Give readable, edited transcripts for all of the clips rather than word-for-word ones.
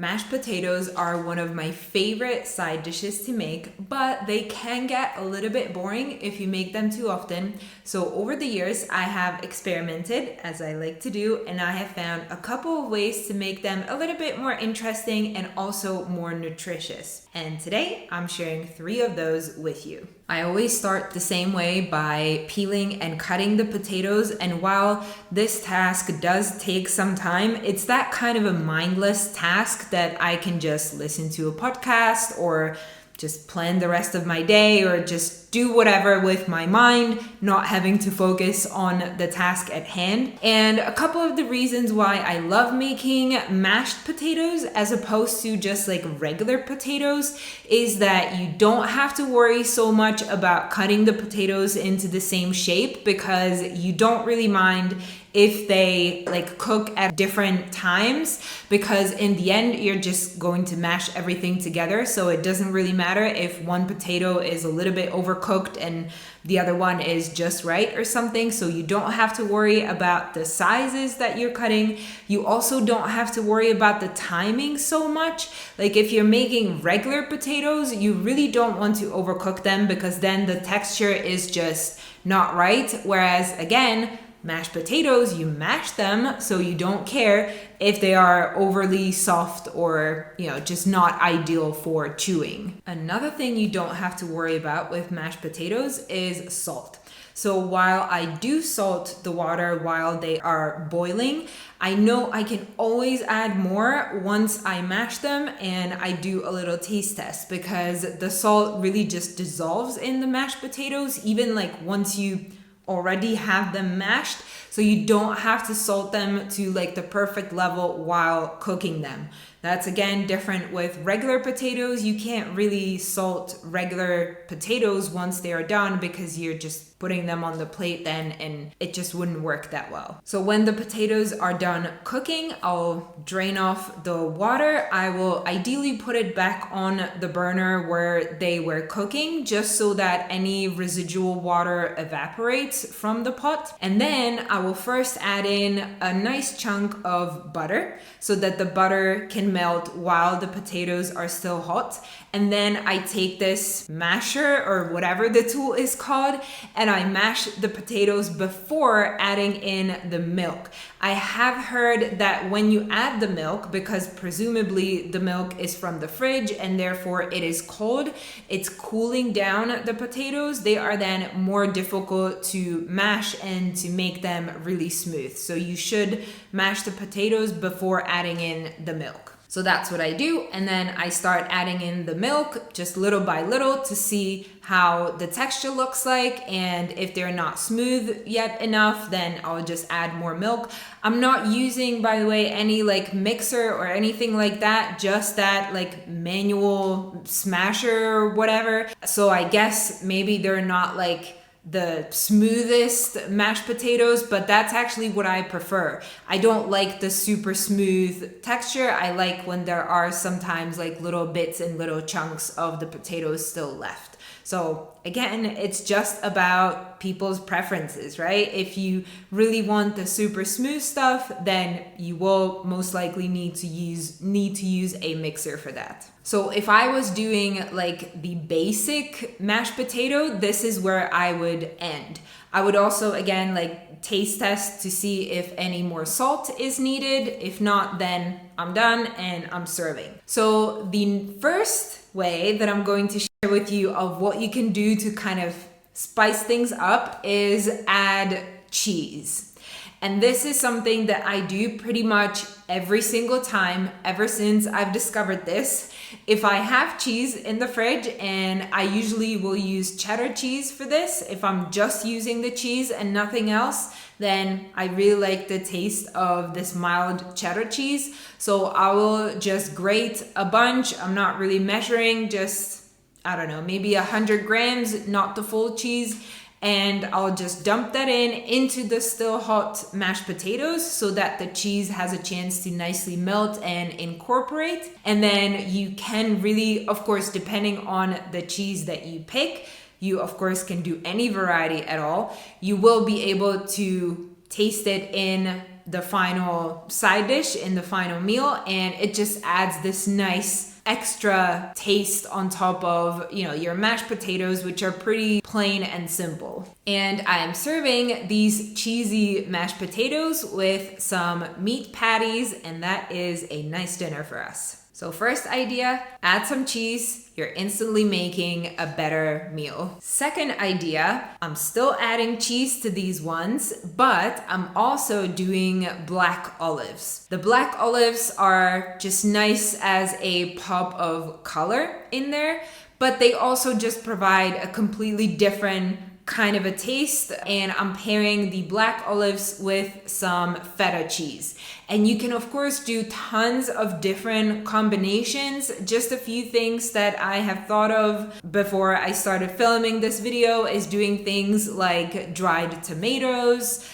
Mashed potatoes are one of my favorite side dishes to make, but they can get a little bit boring if you make them too often. So over the years, I have experimented, as I like to do, and I have found a couple of ways to make them a little bit more interesting and also more nutritious. And today, I'm sharing 3 of those with you. I always start the same way by peeling and cutting the potatoes, and while this task does take some time, it's that kind of a mindless task that I can just listen to a podcast or just plan the rest of my day or just do whatever with my mind, not having to focus on the task at hand. And a couple of the reasons why I love making mashed potatoes as opposed to just like regular potatoes is that you don't have to worry so much about cutting the potatoes into the same shape, because you don't really mind if they like cook at different times, because in the end you're just going to mash everything together. So it doesn't really matter if one potato is a little bit overcooked and the other one is just right or something. So you don't have to worry about the sizes that you're cutting. You also don't have to worry about the timing so much. Like if you're making regular potatoes, you really don't want to overcook them, because then the texture is just not right. Whereas again, mashed potatoes, you mash them, so you don't care if they are overly soft or, just not ideal for chewing. Another thing you don't have to worry about with mashed potatoes is salt. So while I do salt the water while they are boiling, I know I can always add more once I mash them and I do a little taste test, because the salt really just dissolves in the mashed potatoes, even like once you already have them mashed. So you don't have to salt them to like the perfect level while cooking them. That's again different with regular potatoes. You can't really salt regular potatoes once they are done, because you're just putting them on the plate then, and it just wouldn't work that well. So when the potatoes are done cooking, I'll drain off the water. I will ideally put it back on the burner where they were cooking, just so that any residual water evaporates from the pot. And then I will first add in a nice chunk of butter so that the butter can melt while the potatoes are still hot. And then I take this masher or whatever the tool is called, and I mash the potatoes before adding in the milk. I have heard that when you add the milk, because presumably the milk is from the fridge and therefore it is cold, it's cooling down the potatoes. They are then more difficult to mash and to make them really smooth. So you should mash the potatoes before adding in the milk. So that's what I do, and then I start adding in the milk just little by little to see how the texture looks like, and if they're not smooth yet enough, then I'll just add more milk. I'm not using, by the way, any like mixer or anything like that, just that like manual smasher or whatever. So I guess maybe they're not like the smoothest mashed potatoes, but that's actually what I prefer. I don't like the super smooth texture. I like when there are sometimes like little bits and little chunks of the potatoes still left. So again, it's just about people's preferences, right? If you really want the super smooth stuff, then you will most likely need to use a mixer for that. So if I was doing like the basic mashed potato, this is where I would end. I would also again like taste test to see if any more salt is needed. If not, then I'm done and I'm serving. So the first way that I'm going to share with you of what you can do to kind of spice things up is add cheese. And this is something that I do pretty much every single time ever since I've discovered this. If I have cheese in the fridge, and I usually will use cheddar cheese for this, if I'm just using the cheese and nothing else, then I really like the taste of this mild cheddar cheese. So I will just grate a bunch. I'm not really measuring, just, I don't know, maybe 100 grams, not the full cheese. And I'll just dump that into the still hot mashed potatoes so that the cheese has a chance to nicely melt and incorporate. And then you can really, of course, depending on the cheese that you pick, you of course can do any variety at all. You will be able to taste it in the final side dish in the final meal, and it just adds this nice extra taste on top of, you know, your mashed potatoes, which are pretty plain and simple. And I am serving these cheesy mashed potatoes with some meat patties, and that is a nice dinner for us. So first idea, add some cheese, you're instantly making a better meal. Second idea, I'm still adding cheese to these ones, but I'm also doing black olives. The black olives are just nice as a pop of color in there, but they also just provide a completely different kind of a taste, and I'm pairing the black olives with some feta cheese. And you can of course do tons of different combinations. Just a few things that I have thought of before I started filming this video is doing things like dried tomatoes,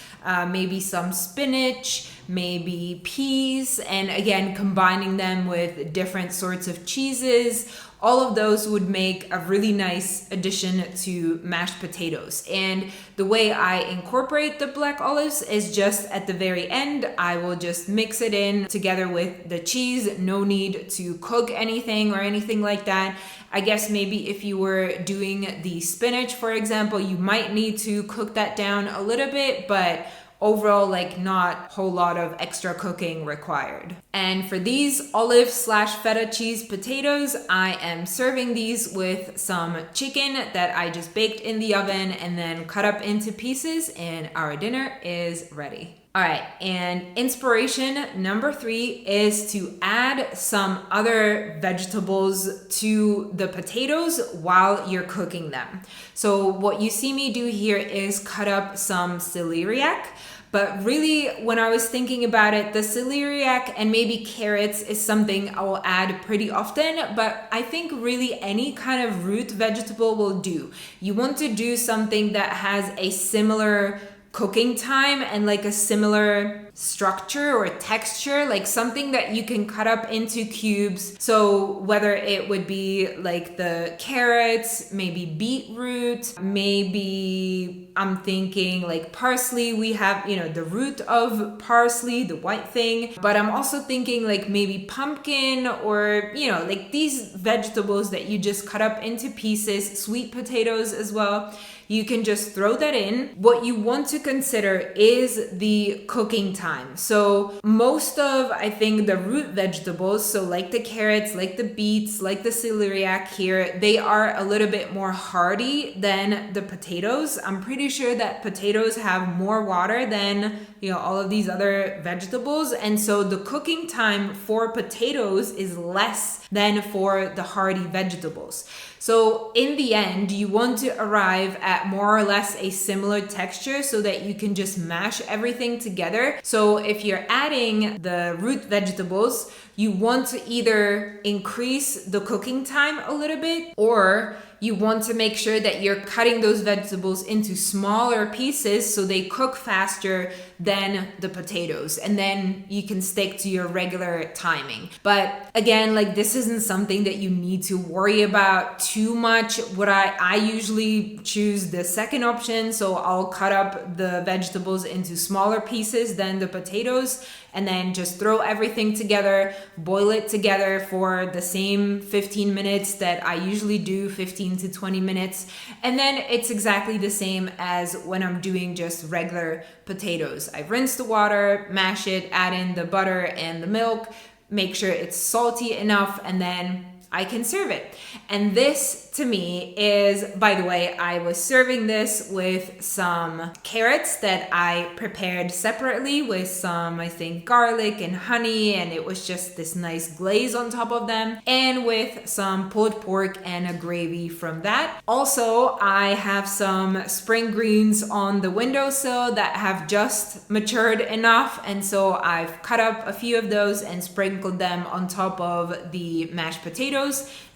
maybe some spinach, maybe peas, and again combining them with different sorts of cheeses. All of those would make a really nice addition to mashed potatoes. And the way I incorporate the black olives is just at the very end, I will just mix it in together with the cheese. No need to cook anything or anything like that. I guess maybe if you were doing the spinach, for example, you might need to cook that down a little bit, but overall, like not a whole lot of extra cooking required. And for these olive/feta cheese potatoes, I am serving these with some chicken that I just baked in the oven and then cut up into pieces, and our dinner is ready. All right, and inspiration number 3 is to add some other vegetables to the potatoes while you're cooking them. So what you see me do here is cut up some celeriac. But really, when I was thinking about it, the celeriac and maybe carrots is something I will add pretty often, but I think really any kind of root vegetable will do. You want to do something that has a similar cooking time and like a similar structure or texture, like something that you can cut up into cubes. So whether it would be like the carrots, maybe beetroot, maybe I'm thinking like parsley. We have, you know, the root of parsley, the white thing, but I'm also thinking like maybe pumpkin or, you know, like these vegetables that you just cut up into pieces, sweet potatoes as well. You can just throw that in. What you want to consider is the cooking time. So most of, I think, the root vegetables, so like the carrots, like the beets, like the celeriac here, they are a little bit more hardy than the potatoes. I'm pretty sure that potatoes have more water than, you know, all of these other vegetables. And so the cooking time for potatoes is less than for the hardy vegetables. So in the end, you want to arrive at more or less a similar texture so that you can just mash everything together. So if you're adding the root vegetables, you want to either increase the cooking time a little bit, or you want to make sure that you're cutting those vegetables into smaller pieces so they cook faster than the potatoes, and then you can stick to your regular timing. But again, like this isn't something that you need to worry about too much. What I usually choose the second option, so I'll cut up the vegetables into smaller pieces than the potatoes, and then just throw everything together, boil it together for the same 15 minutes that I usually do, 15 to 20 minutes. And then it's exactly the same as when I'm doing just regular potatoes. I rinse the water, mash it, add in the butter and the milk, make sure it's salty enough, and then I can serve it. And this to me is, by the way, I was serving this with some carrots that I prepared separately with some, I think, garlic and honey, and it was just this nice glaze on top of them, and with some pulled pork and a gravy from that. Also, I have some spring greens on the windowsill that have just matured enough, and so I've cut up a few of those and sprinkled them on top of the mashed potatoes.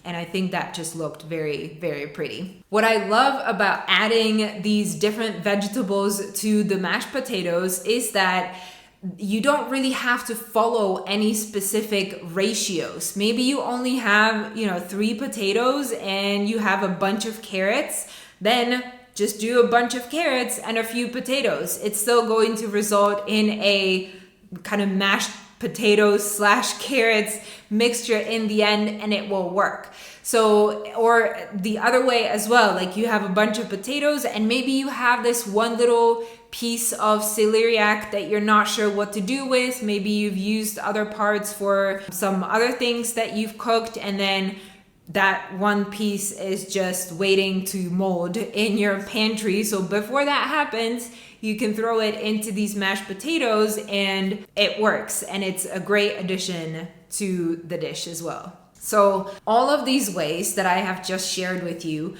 And I think that just looked very, very pretty. What I love about adding these different vegetables to the mashed potatoes is that you don't really have to follow any specific ratios. Maybe you only have, 3 potatoes and you have a bunch of carrots, then just do a bunch of carrots and a few potatoes. It's still going to result in a kind of mashed potatoes slash carrots mixture in the end, and it will work. So, or the other way as well, like you have a bunch of potatoes and maybe you have this one little piece of celeriac that you're not sure what to do with. Maybe you've used other parts for some other things that you've cooked, and then that one piece is just waiting to mold in your pantry. So before that happens, you can throw it into these mashed potatoes and it works, and it's a great addition to the dish as well. So all of these ways that I have just shared with you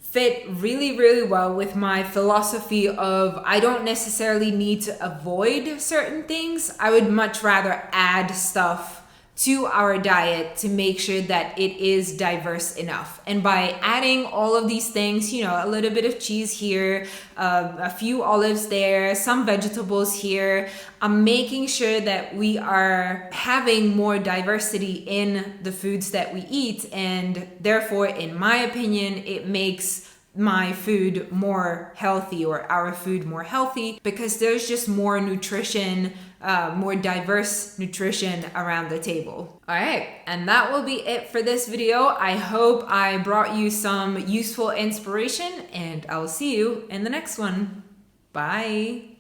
fit really, really well with my philosophy of I don't necessarily need to avoid certain things. I would much rather add stuff to our diet to make sure that it is diverse enough. And by adding all of these things, you know, a little bit of cheese here, a few olives there, some vegetables here, I'm making sure that we are having more diversity in the foods that we eat. And therefore, in my opinion, it makes my food more healthy, or our food more healthy, because there's just more nutrition, more diverse nutrition around the table. All right, and that will be it for this video. I hope I brought you some useful inspiration, and I'll see you in the next one. Bye.